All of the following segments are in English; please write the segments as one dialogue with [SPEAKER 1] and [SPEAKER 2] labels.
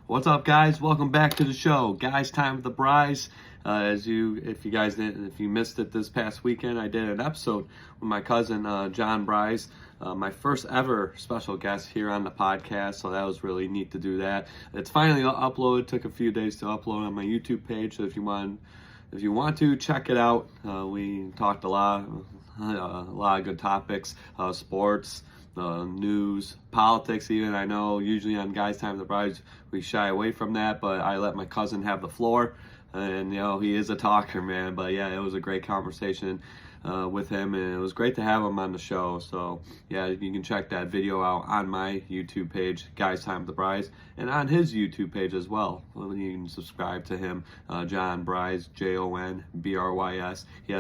[SPEAKER 1] What's up, guys? Welcome back to the show, guys. Time with the Bryce. If you missed it this past weekend, I did an episode with my cousin John Bryce, my first ever special guest here on the podcast. So that was really neat to do that. It's finally uploaded. Took a few days to upload on my YouTube page. So if you want to check it out, we talked a lot of good topics, sports, news, politics even. I know usually on Guys Time the Brides we shy away from that, but I let my cousin have the floor, and he is a talker, man. But yeah, it was a great conversation with him, and it was great to have him on the show. So yeah, you can check that video out on my YouTube page, Guys Time the Brides, and on his YouTube page as well. You can subscribe to him, John Bryce, JONBRYS. He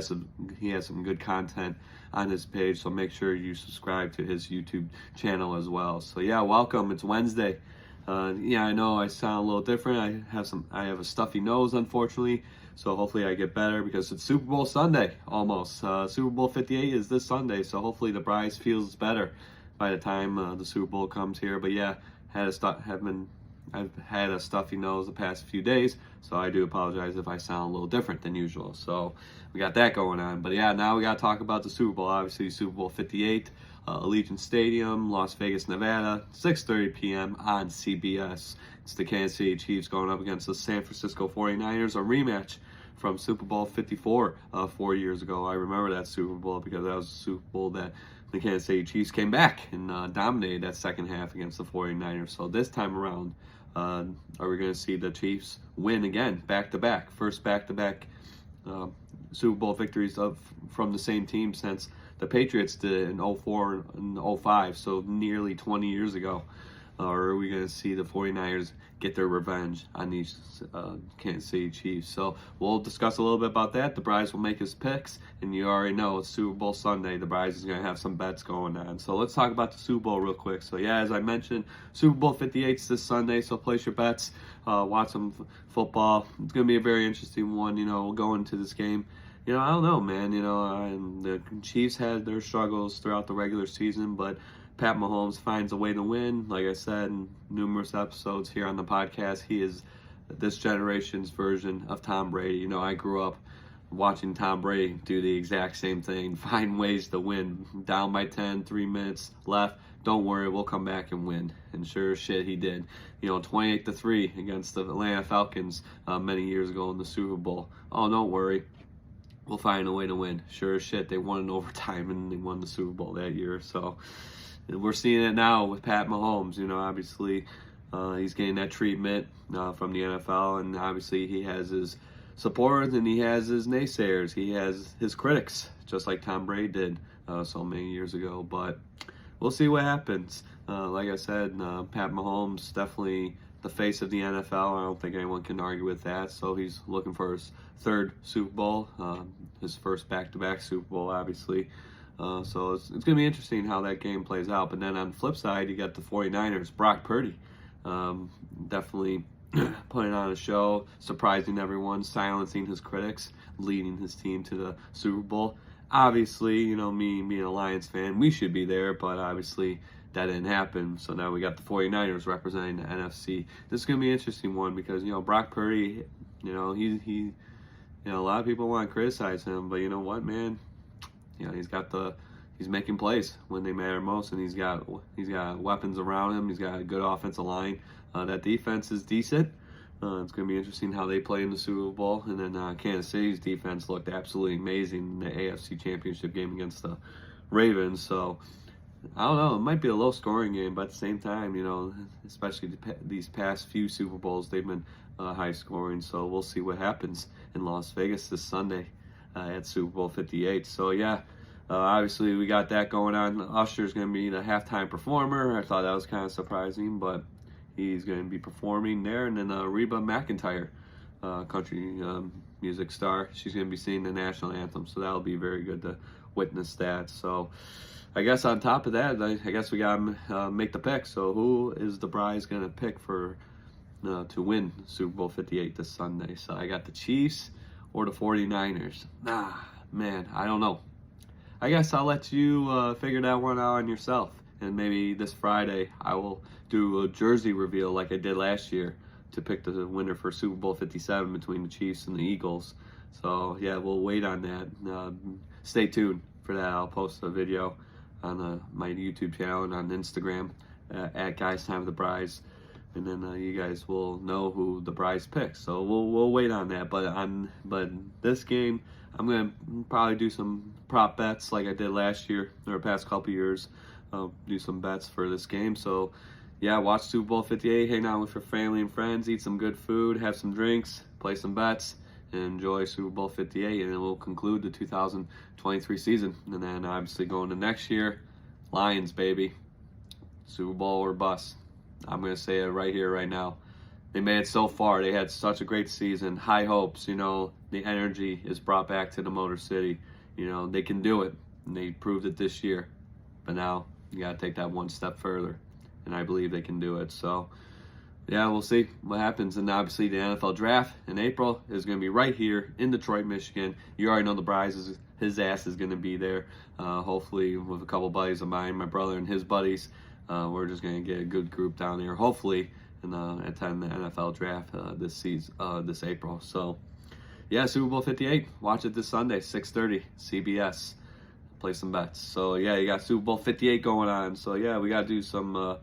[SPEAKER 1] has some good content on his page, so make sure you subscribe to his YouTube channel as well. So yeah, welcome. It's Wednesday. I know I sound a little different. I have a stuffy nose, unfortunately. So hopefully I get better because it's Super Bowl Sunday almost. Super Bowl 58 is this Sunday, so hopefully the Bryce feels better by the time the Super Bowl comes here. But yeah, I've had a stuffy nose the past few days, so I do apologize if I sound a little different than usual. So we got that going on. But yeah, now we got to talk about the Super Bowl. Obviously, Super Bowl 58, Allegiant Stadium, Las Vegas, Nevada, 6:30 p.m. on CBS. It's the Kansas City Chiefs going up against the San Francisco 49ers, a rematch from Super Bowl 54 4 years ago. I remember that Super Bowl because that was the Super Bowl that the Kansas City Chiefs came back and dominated that second half against the 49ers. So this time around, are we going to see the Chiefs win again, back-to-back? First back-to-back Super Bowl victories from the same team since the Patriots did in 04 and 05, so nearly 20 years ago. Or are we going to see the 49ers get their revenge on these Kansas City Chiefs? So we'll discuss a little bit about that. The Bryce will make his picks, and you already know it's Super Bowl Sunday. The Bryce is going to have some bets going on. So let's talk about the Super Bowl real quick. So yeah, as I mentioned, Super Bowl 58 is this Sunday, so place your bets. Watch some football. It's going to be a very interesting one. We'll go into this game. I don't know, man. And the Chiefs had their struggles throughout the regular season, but Pat Mahomes finds a way to win. Like I said in numerous episodes here on the podcast, he is this generation's version of Tom Brady. I grew up watching Tom Brady do the exact same thing, find ways to win. Down by 10, 3 minutes left. Don't worry, we'll come back and win. And sure as shit, he did. 28-3 against the Atlanta Falcons many years ago in the Super Bowl. Oh, don't worry. We'll find a way to win. Sure as shit, they won in overtime and they won the Super Bowl that year. So we're seeing it now with Pat Mahomes. Obviously he's getting that treatment from the NFL, and obviously he has his supporters and he has his naysayers. He has his critics, just like Tom Brady did so many years ago. But we'll see what happens. Like I said, Pat Mahomes definitely the face of the NFL. I don't think anyone can argue with that. So he's looking for his third Super Bowl, his first back-to-back Super Bowl, obviously. So it's going to be interesting how that game plays out. But then on the flip side, you got the 49ers, Brock Purdy. Definitely putting on a show, surprising everyone, silencing his critics, leading his team to the Super Bowl. Obviously, me being a Lions fan, we should be there, but obviously that didn't happen. So now we got the 49ers representing the NFC. This is going to be an interesting one because, Brock Purdy, he a lot of people want to criticize him, but you know what, man? He's making plays when they matter most, and he's got weapons around him. He's got a good offensive line. That defense is decent. It's going to be interesting how they play in the Super Bowl. And then Kansas City's defense looked absolutely amazing in the AFC Championship game against the Ravens. So I don't know. It might be a low-scoring game, but at the same time, especially these past few Super Bowls, they've been high-scoring. So we'll see what happens in Las Vegas this Sunday at Super Bowl 58. So yeah, obviously we got that going on. Usher's going to be the halftime performer. I thought that was kind of surprising, but he's going to be performing there. And then Reba McEntire, country music star, she's going to be singing the national anthem. So that'll be very good to witness that. So I guess on top of that, I guess we got to make the pick. So who is the Bryce going to pick for to win Super Bowl 58 this Sunday? So I got the Chiefs or the 49ers. Man, I don't know. I guess I'll let you figure that one out on yourself. And maybe this Friday I will do a jersey reveal like I did last year to pick the winner for Super Bowl 57 between the Chiefs and the Eagles. So yeah, we'll wait on that. Stay tuned for that. I'll post a video on my YouTube channel and on Instagram at Guys Time of the Brise, and then you guys will know who the Brise picks. So we'll wait on that. But this game, I'm gonna probably do some prop bets like I did last year or the past couple years. Do some bets for this game. So yeah, watch Super Bowl 58, hang out with your family and friends, eat some good food, have some drinks, play some bets, and enjoy Super Bowl 58. And then we'll conclude the 2023 season. And then obviously going to next year, Lions, baby. Super Bowl or bust. I'm going to say it right here, right now. They made it so far. They had such a great season. High hopes, the energy is brought back to the Motor City. They can do it. And they proved it this year. But now you got to take that one step further. And I believe they can do it. So, yeah, we'll see what happens. And obviously the NFL draft in April is going to be right here in Detroit, Michigan. You already know the Brise, his ass is going to be there. Hopefully with a couple buddies of mine, my brother and his buddies. We're just going to get a good group down there, hopefully, and attend the NFL draft this season, this April. So, yeah, Super Bowl 58. Watch it this Sunday, 6:30, CBS. Play some bets. So, yeah, you got Super Bowl 58 going on. So, yeah, we got to do some,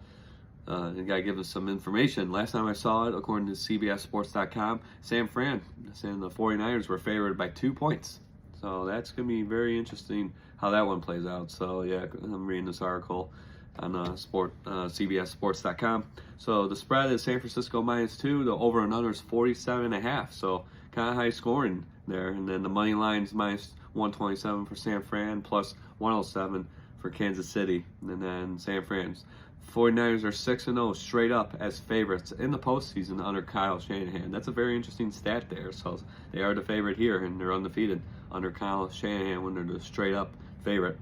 [SPEAKER 1] you got to give us some information. Last time I saw it, according to CBSSports.com, San Fran saying the 49ers were favored by 2 points. So, that's going to be very interesting how that one plays out. So, yeah, I'm reading this article on CBSSports.com. So the spread is San Francisco -2. The over and under is 47.5. So kind of high scoring there. And then the money line is -127 for San Fran, plus 107 for Kansas City. And then San Fran's 49ers are 6-0 straight up as favorites in the postseason under Kyle Shanahan. That's a very interesting stat there. So they are the favorite here, and they're undefeated under Kyle Shanahan when they're the straight up favorite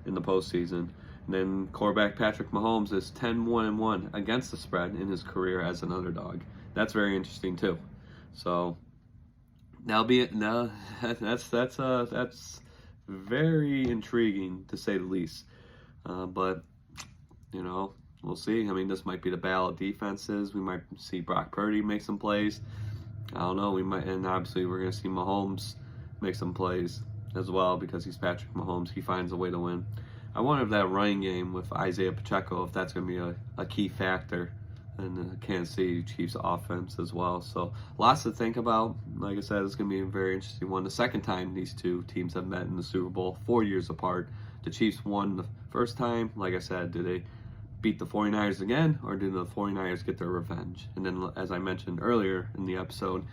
[SPEAKER 1] in the postseason. And then quarterback Patrick Mahomes is 10-1-1 against the spread in his career as an underdog. That's very interesting too. So that'll be it. No, that's very intriguing to say the least. But we'll see. I mean, this might be the battle of defenses. We might see Brock Purdy make some plays. I don't know. We might, and obviously we're gonna see Mahomes make some plays as well because he's Patrick Mahomes. He finds a way to win. I wonder if that running game with Isaiah Pacheco, if that's going to be a key factor in the Kansas City Chiefs offense as well. So lots to think about. Like I said, it's going to be a very interesting one. The second time these two teams have met in the Super Bowl, 4 years apart. The Chiefs won the first time. Like I said, do they beat the 49ers again, or do the 49ers get their revenge? And then, as I mentioned earlier in the episode,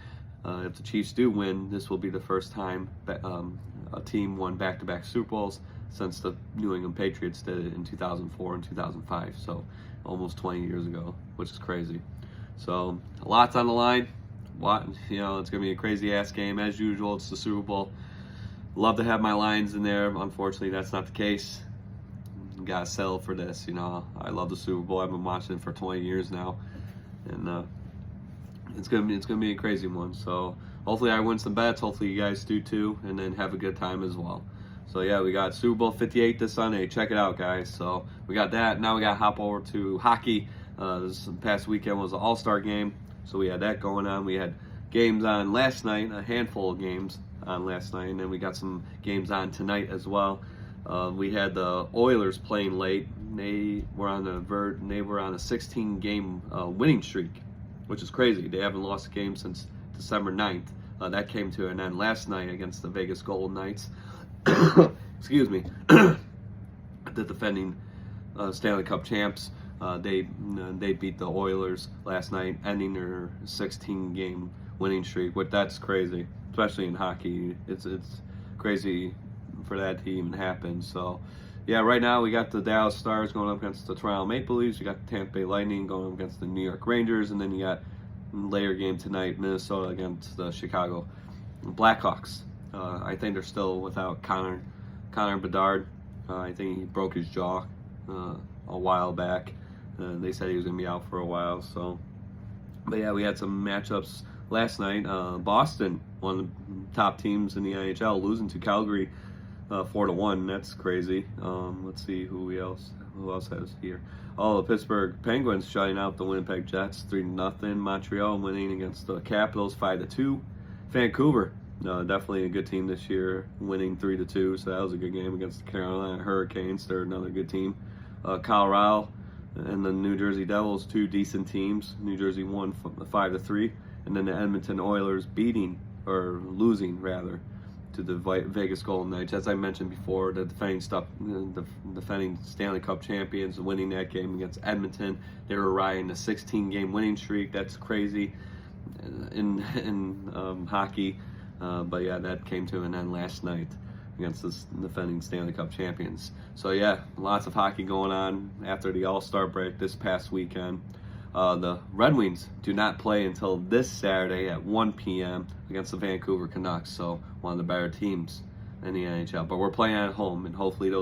[SPEAKER 1] if the Chiefs do win, this will be the first time a team won back-to-back Super Bowls since the New England Patriots did it in 2004 and 2005, so almost 20 years ago, which is crazy. So a lot's on the line. It's gonna be a crazy-ass game as usual. It's the Super Bowl. Love to have my Lions in there. Unfortunately, that's not the case. Gotta settle for this. I love the Super Bowl. I've been watching it for 20 years now, and it's gonna be a crazy one. So hopefully I win some bets. Hopefully you guys do too, and then have a good time as well. So yeah, we got Super Bowl 58 this Sunday. Check it out, guys. So we got that. Now we got to hop over to hockey. This past weekend was an All-Star game, so we had that going on. We had games on last night, a handful of games on last night, and then we got some games on tonight as well. We had the Oilers playing late. They were on a 16-game winning streak, which is crazy. They haven't lost a game since December 9th. That came to an end last night against the Vegas Golden Knights. Excuse me. The defending Stanley Cup champs. They beat the Oilers last night, ending their 16-game winning streak. That's crazy, especially in hockey. It's crazy for that to even happen. So, yeah, right now we got the Dallas Stars going up against the Toronto Maple Leafs. You got the Tampa Bay Lightning going up against the New York Rangers, and then you got later game tonight, Minnesota against the Chicago Blackhawks. I think they're still without Connor Bedard. I think he broke his jaw a while back. They said he was going to be out for a while. So, but yeah, we had some matchups last night. Boston, one of the top teams in the NHL, losing to Calgary 4-1. That's crazy. Let's see who else who else has here? Oh, the Pittsburgh Penguins shutting out the Winnipeg Jets 3-0. Montreal winning against the Capitals 5-2. Vancouver, definitely a good team this year, winning 3-2. So that was a good game against the Carolina Hurricanes. They're another good team. Colorado and the New Jersey Devils, two decent teams. New Jersey won 5-3, and then the Edmonton Oilers losing to the Vegas Golden Knights. As I mentioned before, the defending Stanley Cup champions, winning that game against Edmonton. They were riding a 16-game winning streak. That's crazy in hockey. But yeah, that came to an end last night against the defending Stanley Cup champions. So yeah, lots of hockey going on after the All-Star break this past weekend. The Red Wings do not play until this Saturday at 1 p.m. against the Vancouver Canucks, so one of the better teams in the NHL. But we're playing at home, and hopefully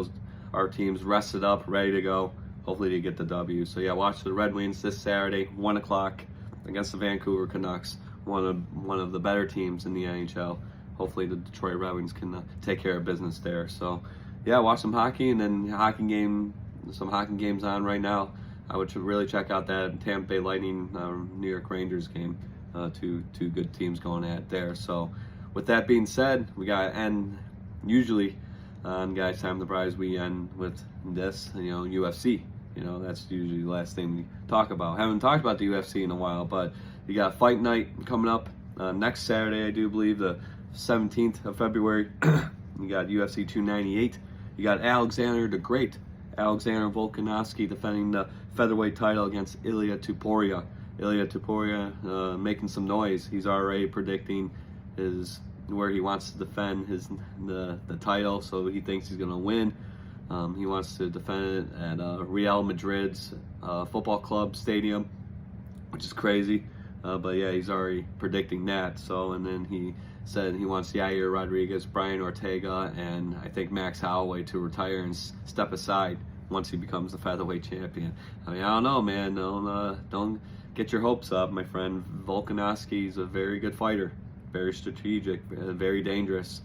[SPEAKER 1] our teams rested up, ready to go. Hopefully they get the W. So yeah, watch the Red Wings this Saturday, 1 o'clock against the Vancouver Canucks, one of the better teams in the NHL. Hopefully the Detroit Red Wings can take care of business there. So yeah, watch some hockey, and then some hockey games on right now. I would really check out that Tampa Bay Lightning New York Rangers game. Two good teams going at it there. So with that being said, we got to end usually on Guys Time the Prize. We end with this, UFC. That's usually the last thing we talk about. Haven't talked about the UFC in a while, but you got Fight Night coming up next Saturday, I do believe, the 17th of February. You got UFC 298. You got Alexander the Great, Alexander Volkanovski, defending the featherweight title against Ilia Topuria. Ilia Topuria making some noise. He's already predicting where he wants to defend the title, so he thinks he's going to win. He wants to defend it at Real Madrid's football club stadium, which is crazy. But yeah, he's already predicting that. So, and then he said he wants Yair Rodriguez, Brian Ortega, and I think Max Holloway to retire and step aside once he becomes the featherweight champion. I mean, I don't know, man. Don't get your hopes up, my friend. Volkanovski is a very good fighter, very strategic, very dangerous,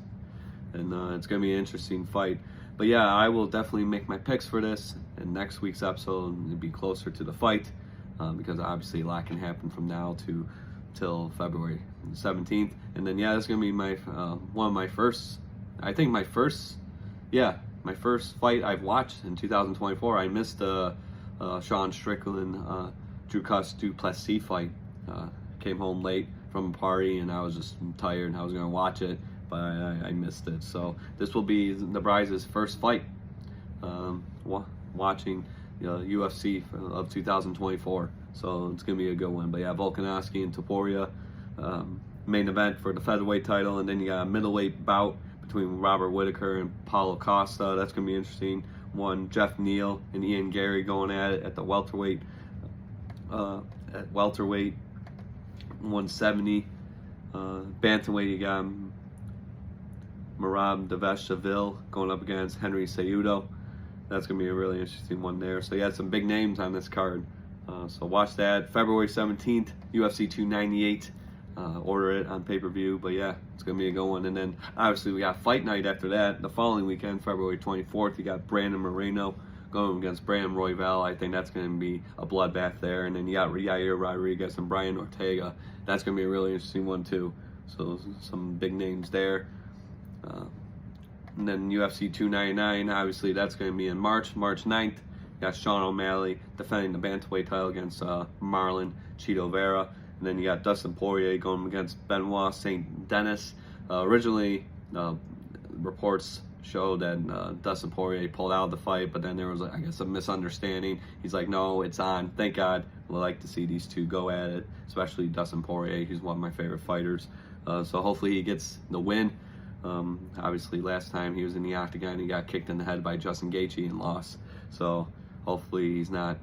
[SPEAKER 1] and it's going to be an interesting fight. But yeah, I will definitely make my picks for this, and next week's episode will be closer to the fight, because obviously a lot can happen from now till February 17th. And then yeah, that's gonna be my my first fight I've watched in 2024. I missed the Sean Strickland Dricus Du Plessis fight. Came home late from a party and I was just tired and I was gonna watch it, but I missed it. So this will be the Bride's first fight watching UFC of 2024. So it's going to be a good one. But yeah, Volkanovski and Topuria, main event for the featherweight title. And then you got a middleweight bout between Robert Whittaker and Paulo Costa. That's going to be interesting. Jeff Neal and Ian Gary going at it at the welterweight. At welterweight, 170. Bantamweight, you got Merab Dvalishvili going up against Henry Cejudo. That's going to be a really interesting one there. So, yeah, some big names on this card. So watch that. February 17th, UFC 298. Order it on pay-per-view. But, yeah, it's going to be a good one. And then, obviously, we got Fight Night after that. The following weekend, February 24th, you got Brandon Moreno going against Brandon Royval. I think that's going to be a bloodbath there. And then you got Yair Rodriguez and Brian Ortega. That's going to be a really interesting one, too. So, some big names there. And then UFC 299, obviously that's going to be in March 9th. You got Sean O'Malley defending the bantamweight title against Marlon Chito Vera. And then you got Dustin Poirier going against Benoit St. Denis. Originally, reports showed that Dustin Poirier pulled out of the fight, but then there was, I guess, a misunderstanding. He's like, no, it's on. Thank God. I'd like to see these two go at it, especially Dustin Poirier. He's one of my favorite fighters. So hopefully he gets the win. Obviously last time he was in the octagon, he got kicked in the head by Justin Gaethje and lost. So hopefully he's not,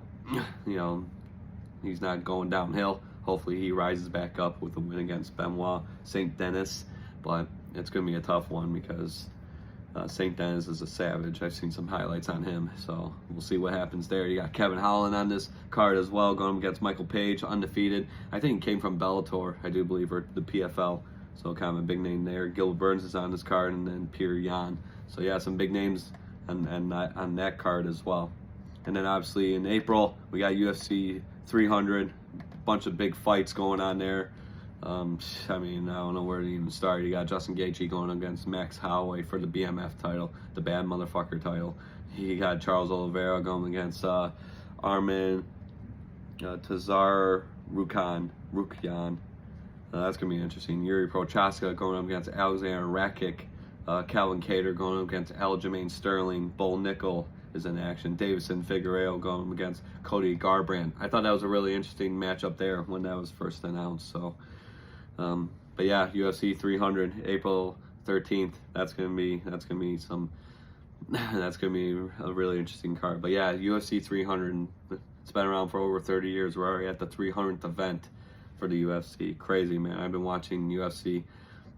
[SPEAKER 1] he's not going downhill. Hopefully he rises back up with a win against Benoit St. Denis. But it's going to be a tough one because St. Denis is a savage. I've seen some highlights on him, so we'll see what happens there. You got Kevin Holland on this card as well, going against Michael Page, undefeated. I think he came from Bellator, I do believe, or the PFL. So kind of a big name there. Gilbert Burns is on this card, and then Peter Yan. So yeah, some big names on that card as well. And then obviously in April, we got UFC 300, bunch of big fights going on there. I mean, I don't know where to even start. You got Justin Gaethje going against Max Holloway for the BMF title, the bad motherfucker title. You got Charles Oliveira going against Arman Tazarukyan. That's going to be interesting. Yuri Prochazka going up against Alexander Rakic. Calvin Kattar going up against Aljamain Sterling. Bull Nickel is in action. Davison Figueiredo going against Cody Garbrandt. I thought that was a really interesting matchup there when that was first announced. So, but yeah, UFC 300, April 13th. That's gonna be some. That's gonna be a really interesting card. But yeah, UFC 300. It's been around for over 30 years. We're already at the 300th event for the UFC. Crazy, man. I've been watching UFC.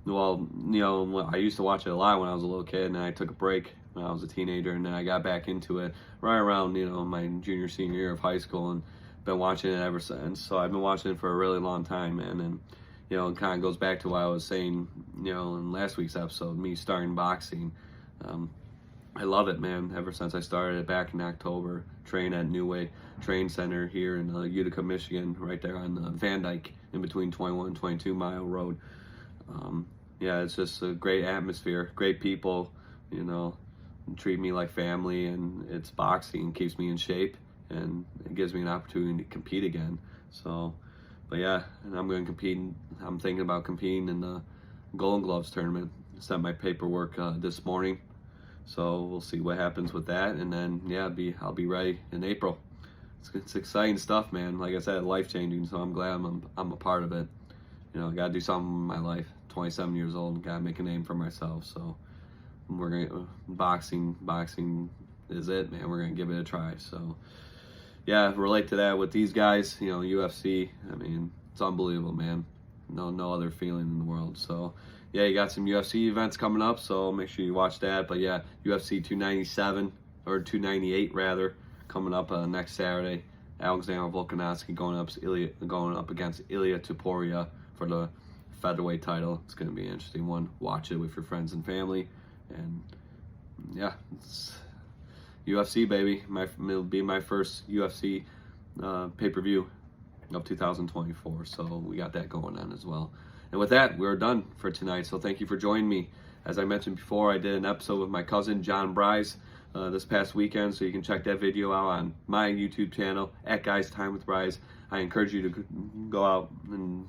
[SPEAKER 1] Well, you know, I used to watch it a lot when I was a little kid, and I took a break when I was a teenager, and then I got back into it right around, you know, my junior, senior year of high school, and been watching it ever since. So I've been watching it for a really long time, man. And, you know, it kind of goes back to what I was saying, you know, in last week's episode, me starting boxing. I love it, man. Ever since I started it back in October, train at New Way Train Center here in Utica, Michigan, right there on Van Dyke, in between 21 and 22 Mile Road. Yeah, it's just a great atmosphere, great people, you know, treat me like family, and it's boxing, keeps me in shape, and it gives me an opportunity to compete again. So, but yeah, and I'm going to compete. I'm thinking about competing in the Golden Gloves tournament. Sent my paperwork this morning. So we'll see what happens with that, and then yeah, I'll be ready in April. It's exciting stuff, man. Like I said, life changing. So I'm glad I'm a part of it. You know, I gotta do something in my life. 27 years old, gotta make a name for myself. So we're gonna boxing is it, man. We're gonna give it a try. So yeah, relate to that with these guys. You know, UFC. I mean, it's unbelievable, man. No other feeling in the world. So yeah, you got some UFC events coming up, so make sure you watch that. But yeah, UFC 297 or 298 rather, coming up next Saturday. Alexander Volkanovski going up against Ilia Topuria for the featherweight title. It's going to be an interesting one. Watch it with your friends and family, and yeah, it's UFC, baby. It'll be my first UFC pay-per-view of 2024, so we got that going on as well. And with that, we're done for tonight. So thank you for joining me. As I mentioned before, I did an episode with my cousin, John Bryce, this past weekend. So you can check that video out on my YouTube channel, at Guys Time with Bryce. I encourage you to go out and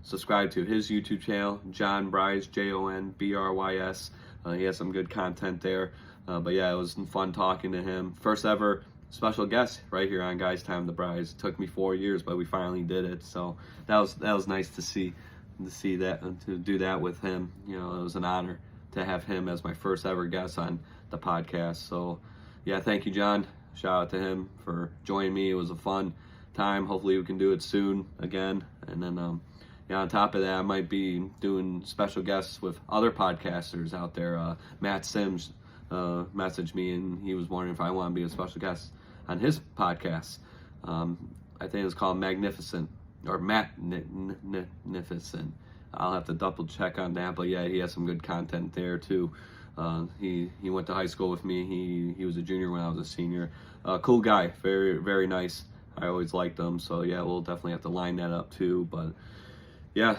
[SPEAKER 1] subscribe to his YouTube channel, John Bryce, JONBRYS. He has some good content there. But yeah, it was fun talking to him. First ever special guest right here on Guys Time with Bryce. It took me 4 years, but we finally did it. So that was nice to see that and to do that with him. You know, it was an honor to have him as my first ever guest on the podcast. So yeah, thank you, John. Shout out to him for joining me. It was a fun time. Hopefully we can do it soon again. And then yeah, on top of that, I might be doing special guests with other podcasters out there. Matt Sims messaged me, and he was wondering if I want to be a special guest on his podcast. I think it's called Magnificent, or Magnificent. I'll have to double check on that, but yeah, he has some good content there too. He went to high school with me. He was a junior when I was a senior. Cool guy, very, very nice. I always liked him, so yeah, we'll definitely have to line that up too. But yeah,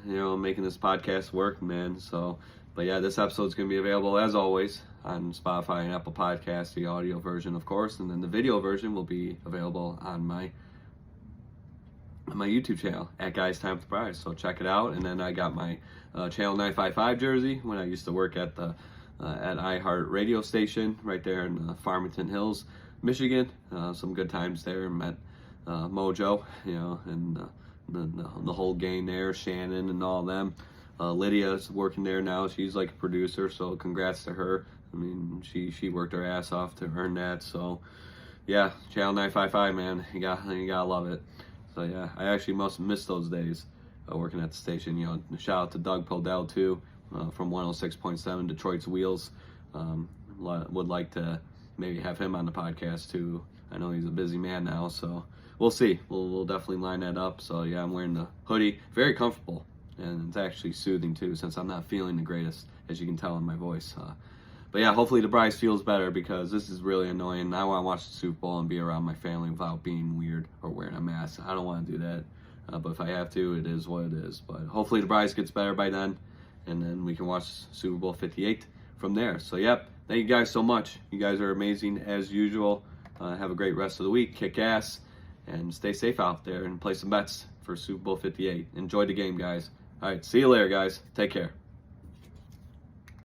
[SPEAKER 1] you know, making this podcast work, man. So, but yeah, this episode's gonna be available as always on Spotify and Apple Podcasts, the audio version, of course, and then the video version will be available on my YouTube channel, at Guys Time with Bryce. So check it out. And then I got my Channel 955 jersey when I used to work at the at iHeart radio station right there in Farmington Hills, Michigan. Some good times there. Met Mojo, you know, and the whole gang there, Shannon and all them. Lydia's working there now. She's like a producer, so congrats to her. I mean, she worked her ass off to earn that. So yeah, Channel 955, man, you gotta love it. So yeah, I actually must miss those days working at the station. You know, shout out to Doug Podell too, from 106.7 Detroit's Wheels. Would like to maybe have him on the podcast too. I know he's a busy man now, so we'll see. We'll definitely line that up. So yeah, I'm wearing the hoodie, very comfortable, and it's actually soothing too, since I'm not feeling the greatest, as you can tell in my voice. But yeah, hopefully the Bryce feels better because this is really annoying. I want to watch the Super Bowl and be around my family without being weird or wearing a mask. I don't want to do that. But if I have to, it is what it is. But hopefully the Bryce gets better by then, and then we can watch Super Bowl 58 from there. So, yep, thank you guys so much. You guys are amazing as usual. Have a great rest of the week. Kick ass, and stay safe out there and play some bets for Super Bowl 58. Enjoy the game, guys. All right, see you later, guys. Take care.